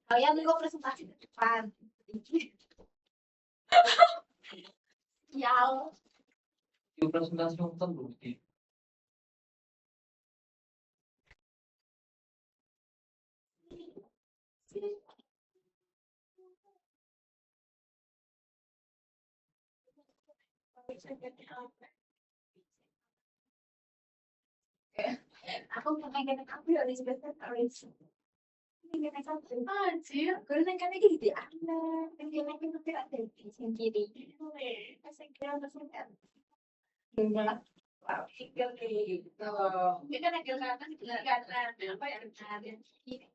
Kalian minggu presentasi ke depan. Ya, Itu presentasi nonton bukti. aku pengen ambil dari sebentar orange. Ini kan anjir, karena kan ini di anak, pengen itu ada di sini. Saya kira masih kan. Enggak. Tinggal gitu. Ini kan yang kelihatan apa yang ada ini.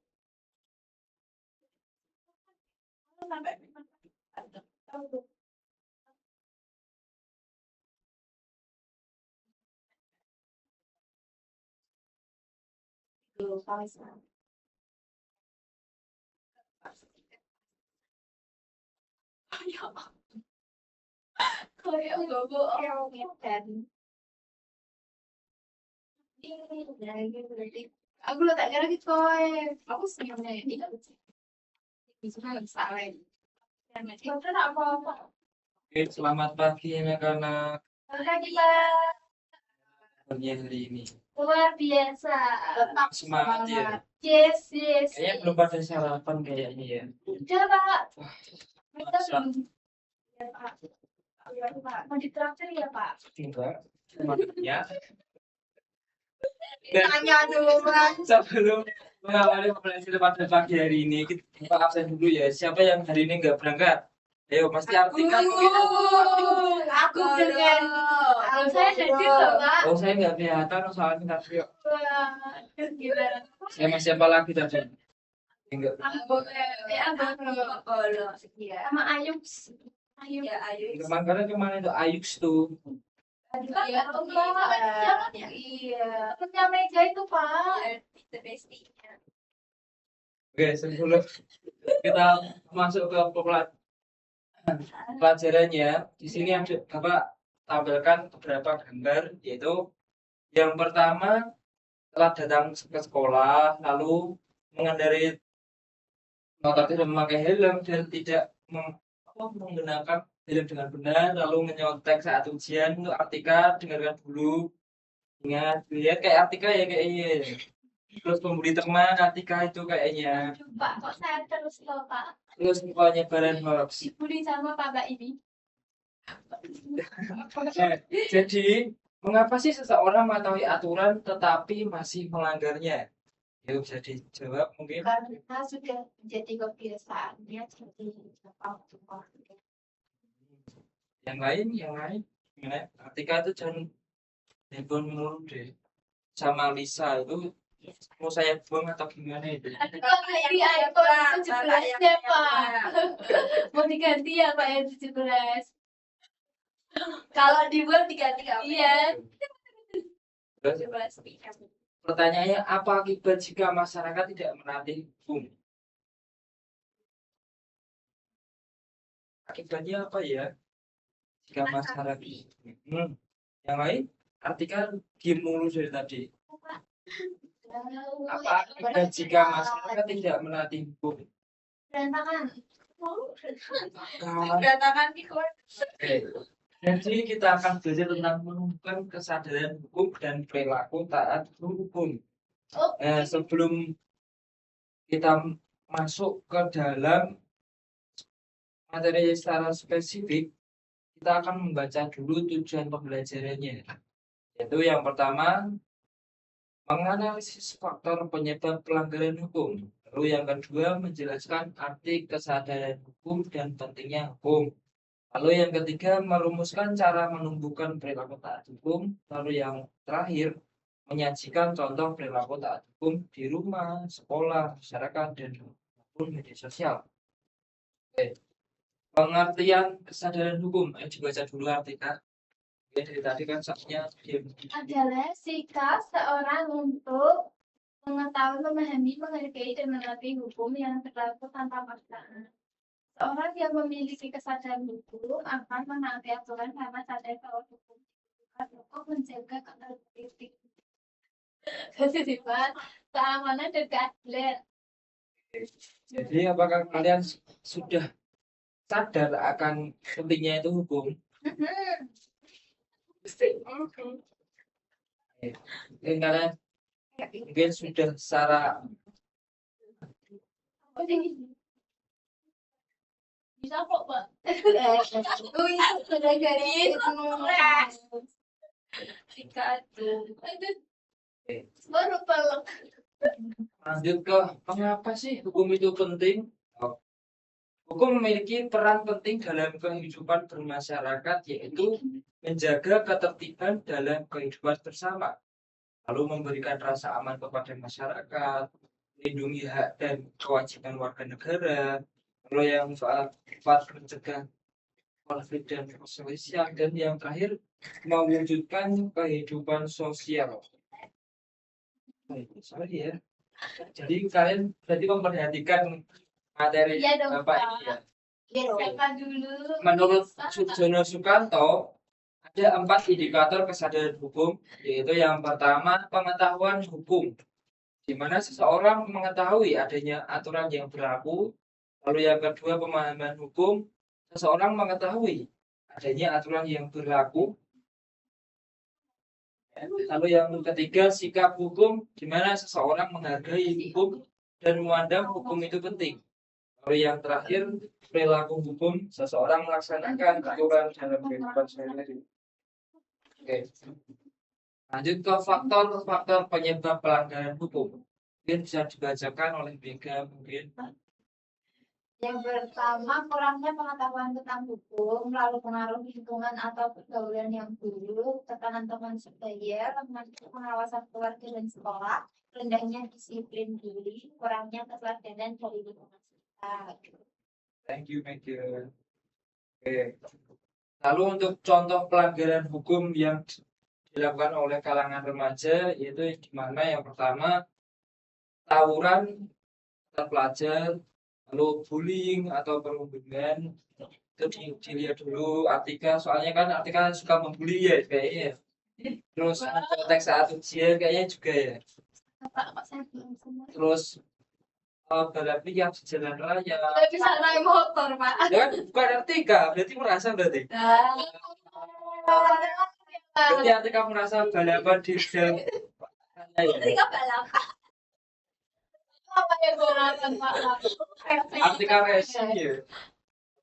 Sampai kayak enggak bohong kan. Aku lo tak kira gitu aku sebenarnya ini bisa salah. Dan macam apa-apa. Oke, selamat pagi anak-anak. Pagi Pak. Pagi hari ini. Luar biasa. Tetap Semangat ya. Yes, yes. Kayaknya belum pada sarapan kayaknya ya. Udah Pak. Kita Masa? belum. Ya Pak. Ya Pak. Mau ditraktir ya Pak? Enggak. Ya. Tanya dulu Pak. Sebelum mengawali pembelajaran pada pagi hari ini, kita absen dulu ya. Siapa yang hari ini nggak berangkat? Ayo, pasti artikan mungkin. Aku dengan saya jadi loh Pak. Oh, saya nggak kelihatan soalnya tadi. Gimana? Siapa lagi tadi? Enggak. Sama Ayu. Ayu. Ya Ayu. Kemarin kemana itu Ayux tuh? Iya, Pak. Iya. Punya Mega itu Pak. The bestinya. Oke, sebelum kita masuk ke pelajarannya, di sini ada Bapak tampilkan beberapa gambar, yaitu yang pertama telah datang ke sekolah, lalu mengendarai motor tidak memakai helm dan tidak menggunakan helm dengan benar, lalu menyontek saat ujian. Untuk Artika, dengarkan dulu. Ingat, lihat kayak Artika ya kayaknya. Terus pembuli teman Artika itu kayaknya. Pak, kok saya terus loh Pak? Terus penyebaran hoax. Dibully sama Pak ini. Jadi, mengapa sih seseorang mengetahui aturan tetapi masih melanggarnya? Ya bisa dijawab mungkin. Karena sudah menjadi kebiasaannya jadi waktu. Yang lain. Gimana? Artika itu jangan handphone mulu deh. Sama Lisa itu mau saya buang atau gimana itu? Ini iPhone 17 ya Pak. Mau diganti ya Pak yang 17. Kalau dibuang diganti apa? Iya. Terus, pertanyaannya, apa akibat jika masyarakat tidak menaati hukum? Akibatnya apa ya? Jika masyarakat yang lain, artikan diem mulu dari tadi. Apa akibat jika masyarakat tidak menaati hukum? Berantakan. Berantakan Jadi kita akan belajar tentang menumbuhkan kesadaran hukum dan perilaku taat hukum. Nah, sebelum kita masuk ke dalam materi secara spesifik, kita akan membaca dulu tujuan pembelajarannya. Yaitu yang pertama, menganalisis faktor penyebab pelanggaran hukum. Lalu yang kedua, menjelaskan arti kesadaran hukum dan pentingnya hukum. Lalu yang ketiga, merumuskan cara menumbuhkan perilaku taat hukum. Lalu yang terakhir, menyajikan contoh perilaku taat hukum di rumah, sekolah, masyarakat, dan media sosial. Oke. Pengertian kesadaran hukum. Ayo dibaca dulu artikel. Ya, dari tadi kan saknya diam. Adalah sikap seorang untuk mengetahui, memahami, menghargai, dan mengerti hukum yang berlaku tanpa paksaan. Seorang yang memiliki kesadaran hukum akan menaati aturan karena sadar bahwa hukum untuk menjaga ketertiban, keamanan, dan keadilan. Jadi apakah kalian sudah sadar akan pentingnya itu hukum? Mungkin kalian mungkin sudah secara Bisa kok, Pak. Sudah garis. Sikat. Baru peluk. lanjut ke mengapa sih hukum itu penting? Hukum memiliki peran penting dalam kehidupan bermasyarakat, yaitu menjaga ketertiban dalam kehidupan bersama, lalu memberikan rasa aman kepada masyarakat, melindungi hak dan kewajiban warga negara, lalu yang keempat mencegah konflik dan perselisihan, dan yang terakhir mewujudkan kehidupan sosial. Sorry ya. Jadi kalian berarti memperhatikan materi Iya dong, Bapak Pak. ini ya. Siapa dulu? Menurut Sujono Sukanto, ada 4 indikator kesadaran hukum, yaitu yang pertama pengetahuan hukum, di mana seseorang mengetahui adanya aturan yang berlaku. Lalu yang kedua pemahaman hukum, seseorang mengetahui adanya aturan yang berlaku. Lalu yang ketiga sikap hukum, di mana seseorang menghargai hukum dan memandang hukum itu penting. Lalu yang terakhir perilaku hukum, seseorang melaksanakan aturan dalam kehidupan sehari-hari. Oke. Lanjut ke faktor-faktor penyebab pelanggaran hukum. Mungkin bisa dibacakan oleh Bega mungkin. Yang pertama, kurangnya pengetahuan tentang hukum, lalu pengaruh lingkungan atau pergaulan yang buruk, tekanan teman sebaya, lemah pengawasan keluarga dan sekolah, rendahnya disiplin diri, kurangnya keteladanan dari lingkungan sekitar. Thank you, Megan. Oke. Lalu untuk contoh pelanggaran hukum yang dilakukan oleh kalangan remaja, yaitu di mana yang pertama tawuran antar pelajar, lalu bullying atau perundungan. Itu dilihat dulu Artika, soalnya kan Artika suka membuli ya kayaknya. Terus konteks saat ujian kayaknya juga ya. Pak, saya belum semua. Terus balap liar di jalan raya. Saya bisa naik motor, Pak. Ya kan bukan Artika, berarti merasa berarti. Berarti Artika merasa balapan di jalan raya. Artika balapan. Apa yang gue lakukan, Pak? Artika racing ya.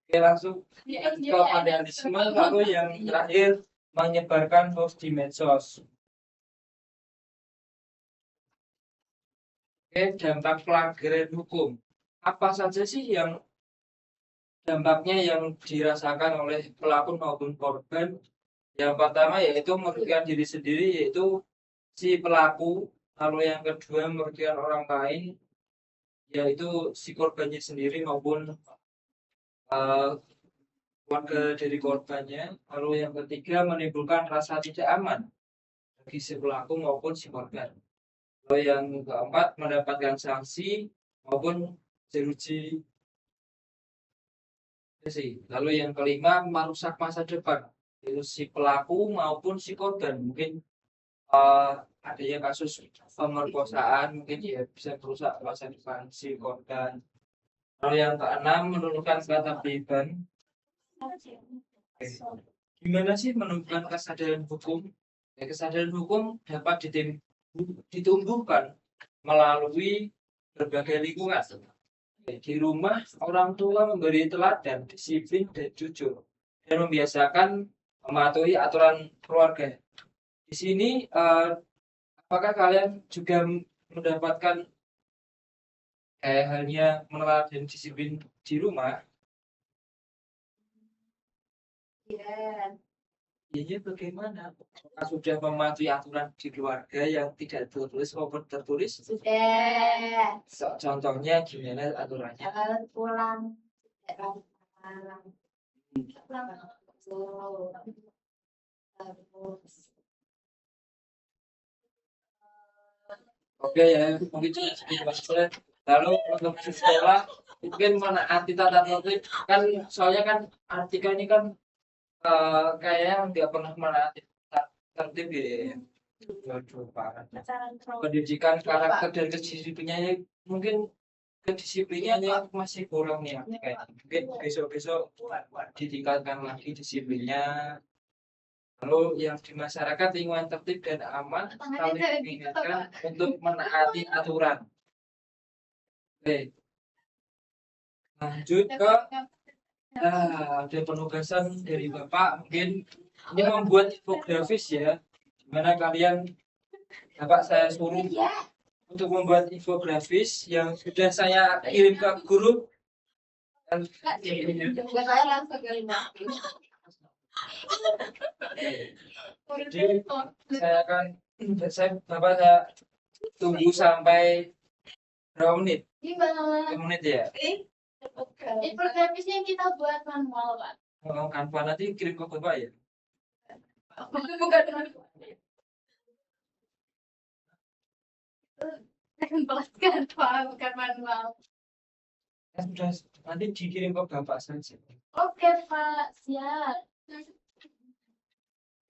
Oke, langsung ke vandalisme, lalu yang terakhir menyebarkan hoax di medsos. Oke, dampak pelanggaran hukum. Apa saja sih yang dampaknya yang dirasakan oleh pelaku maupun korban? Yang pertama yaitu merugikan diri sendiri, yaitu si pelaku. Lalu yang kedua merugikan orang lain, yaitu si korbannya sendiri maupun keluarga dari korbannya. Lalu yang ketiga menimbulkan rasa tidak aman bagi si pelaku maupun si korban. Lalu yang keempat mendapatkan sanksi maupun jeruji. Lalu yang kelima merusak masa depan, yaitu si pelaku maupun si korban. Mungkin adanya kasus pemerkosaan, mungkin ya bisa merusak masa depan si korban. Lalu yang keenam menurunkan ketertiban. Gimana sih menumbuhkan kesadaran hukum? Ya, kesadaran hukum dapat ditumbuhkan melalui berbagai lingkungan. Di rumah, orang tua memberi teladan, disiplin, dan jujur, dan membiasakan mematuhi aturan keluarga. Di sini, apakah kalian juga mendapatkan halnya meneladani disiplin di rumah? Iya. Ini bagaimana? Apakah sudah mematuhi aturan di keluarga yang tidak tertulis maupun tertulis? Sudah. Contohnya gimana aturannya? Jangan pulang. Jangan pulang. Terus Oke ya, mungkin cuma segitu aja. Lalu untuk di sekolah mungkin menaati tata tertib kan, soalnya kan Artika ini kan kayaknya nggak pernah menaati tata tertib ya. Waduh, parah. pacaran terus. Pendidikan karakter dan kedisiplinannya mungkin kedisiplinannya masih kurang nih Artika ini. Mungkin besok-besok ditingkatkan lagi disiplinnya. Lalu yang di masyarakat lingkungan tertib dan aman saling mengingatkan untuk menaati aturan. Oke, lanjut ke ada penugasan dari Bapak, mungkin ini membuat infografis ya, dimana kalian Bapak saya suruh untuk membuat infografis yang sudah saya kirim ke grup dan Saya langsung ke lima. jadi saya akan Bapak saya tunggu sampai berapa menit? 5 menit ya. Infografisnya kita buat manual, Pak. Kalau Canva nanti kirim ke Bapak ya. Bukan manual. Tempatkan, Pak, bukan manual. Sudah nanti dikirim ke Bapak saja. Oke, Pak, siap.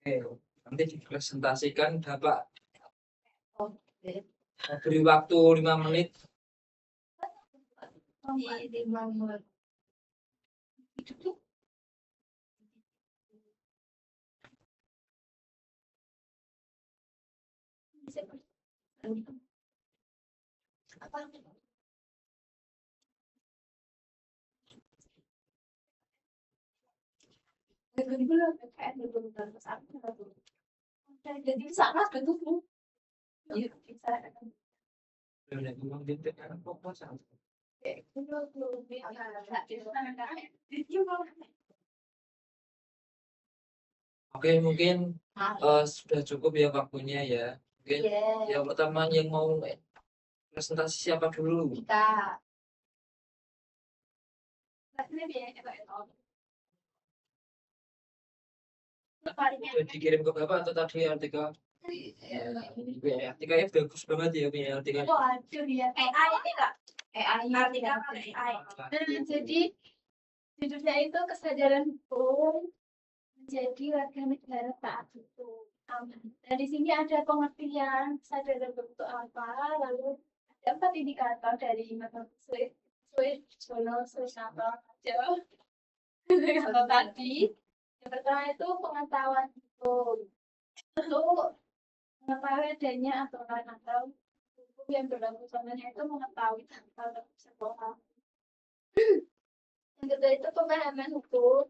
Oke, nanti dipresentasikan Bapak. Oke. Beri waktu 5 menit. Di manual. Apa? Jadi sama bentuknya. Iya, bisa. Sudah ngomong gitu kan proposal. Oke, mungkin sudah cukup ya waktunya ya. Mungkin yang pertama yang mau presentasi siapa dulu? Kita. Sudah dikirim ke Bapak atau tadi artikel? Artikelnya bagus banget ya punya artikel. Waduh ya, AI ini kak. AI artikel AI. Jadi judulnya itu kesadaran hukum menjadi warga negara taat hukum. Dan di sini ada pengertian kesadaran hukum itu apa, lalu ada 4 indikator dari Swiss Journal Swiss Natal aja. Kalau tadi yang pertama itu pengetahuan hukum, itu mengetahui adanya aturan atau hukum yang berlaku, contohnya itu mengetahui tentang sekolah. Yang kedua itu pemahaman hukum,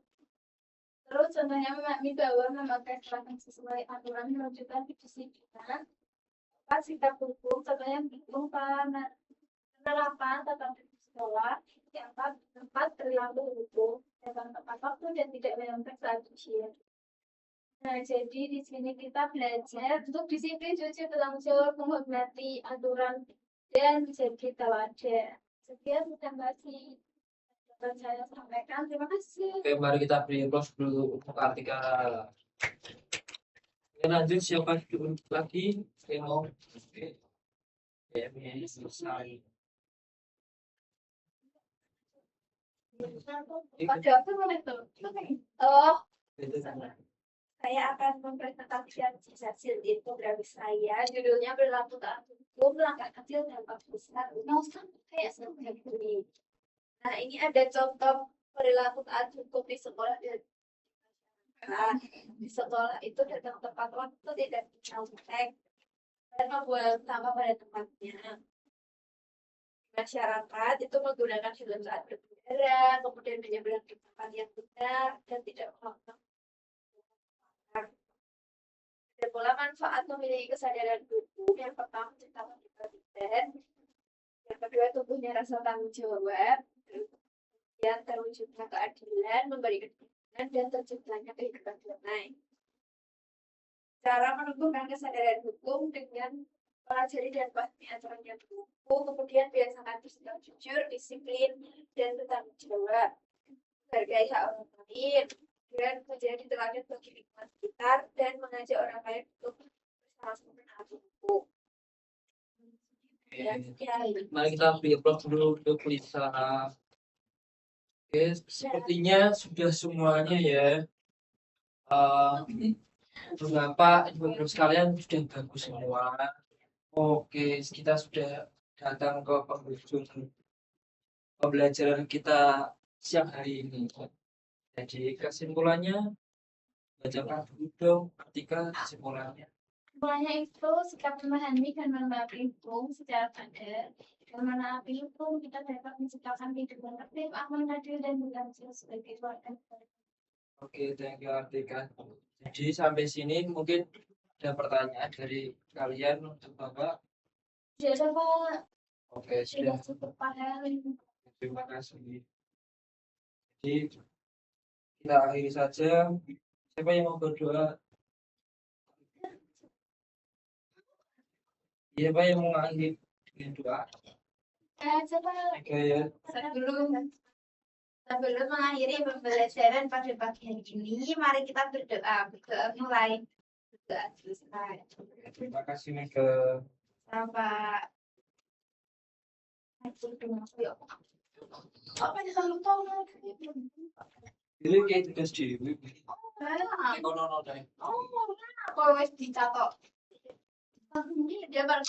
terus contohnya memahami bahwa memakai peraturan sesuai aturan menunjukkan kedisiplinan. Pas sikap hukum, contohnya hukum penerapan tata tertib sekolah. Yang keempat perilaku hukum, dalam tepat waktu dan tidak menyontek saat ujian. Nah, jadi di sini kita belajar untuk disiplin, jujur, bertanggung jawab, menghormati aturan, dan menjadi teladan. Sekian terima kasih dapat saya sampaikan. Terima kasih. Oke, mari kita beri close dulu untuk artikel. Lanjut siapa dulu lagi? Saya mau. Oke. Ya, selesai. Pada apa itu? Oh, Itu sana. saya akan mempresentasikan hasil infografis saya. Judulnya berlaku taat hukum, langkah kecil dampak besar. Mau kayak seperti. Nah, ini ada contoh perilaku taat hukum di sekolah dan di sekolah itu datang tepat waktu, tidak nyontek, dan membuang sampah pada tempatnya. Masyarakat itu menggunakan helm saat berkendara, kemudian menyeberang di tempat yang benar dan tidak melakukan. Ada pola manfaat memiliki kesadaran hukum. Yang pertama menciptakan ketertiban, yang kedua tumbuhnya rasa tanggung jawab, yang terwujudnya keadilan, memberikan keadilan, dan terciptanya kehidupan damai. Cara menumbuhkan kesadaran hukum dengan pelajari dan pahami aturan yang berlaku, kemudian biasakan bersikap jujur, disiplin, dan bertanggung jawab, menghargai hak orang lain, dan menjadi teladan bagi lingkungan sekitar dan mengajak orang lain untuk bersama-sama menabung. Ya, Mari kita beri aplaus dulu untuk Lisa. Oke, sepertinya sudah semuanya ya. Beberapa ibu sekalian sudah bagus semua. Oke, kita sudah datang ke penghujung pembelajaran kita siang hari ini. Jadi kesimpulannya, bacakan dulu dong ketika kesimpulannya. Kesimpulannya itu sikap memahami dan menanggapi hukum secara sadar. Dengan menanggapi hukum, kita dapat menciptakan kehidupan tertib, aman, adil, dan berhasil sebagai warga. Oke, thank you Artika. Jadi sampai sini mungkin ada pertanyaan dari kalian untuk Bapak. Jadi Pak, Oke, sudah sudah. cukup pada Terima kasih. Jadi kita akhiri saja. Siapa yang mau berdoa? Siapa yang mau mengakhiri dengan doa? coba Oke ya. sebelum mengakhiri pembelajaran pada pagi hari ini, mari kita berdoa. Berdoa mulai. Berdoa selesai. Terima kasih Mega. Sampai. Apa yang selalu tahu lagi? Ini kayak tugas dewi. Oh, kalau wes dicatok. Dia baru